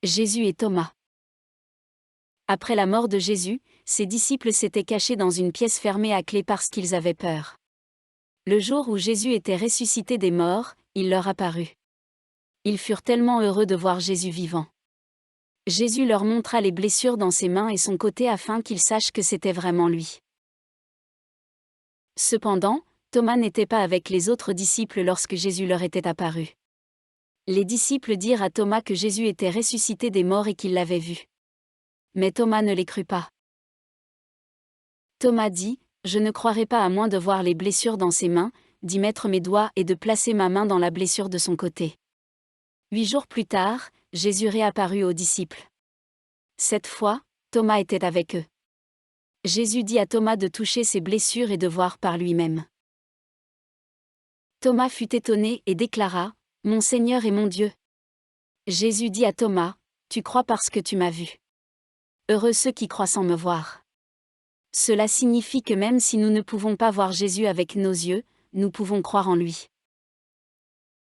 Jésus et Thomas. Après la mort de Jésus, ses disciples s'étaient cachés dans une pièce fermée à clé parce qu'ils avaient peur. Le jour où Jésus était ressuscité des morts, il leur apparut. Ils furent tellement heureux de voir Jésus vivant. Jésus leur montra les blessures dans ses mains et son côté afin qu'ils sachent que c'était vraiment lui. Cependant, Thomas n'était pas avec les autres disciples lorsque Jésus leur était apparu. Les disciples dirent à Thomas que Jésus était ressuscité des morts et qu'ils l'avaient vu. Mais Thomas ne les crut pas. Thomas dit, « Je ne croirai pas à moins de voir les blessures dans ses mains, d'y mettre mes doigts et de placer ma main dans la blessure de son côté. » 8 jours plus tard, Jésus réapparut aux disciples. Cette fois, Thomas était avec eux. Jésus dit à Thomas de toucher ses blessures et de voir par lui-même. Thomas fut étonné et déclara, « Mon Seigneur et mon Dieu. » Jésus dit à Thomas, « Tu crois parce que tu m'as vu. Heureux ceux qui croient sans me voir. » Cela signifie que même si nous ne pouvons pas voir Jésus avec nos yeux, nous pouvons croire en lui.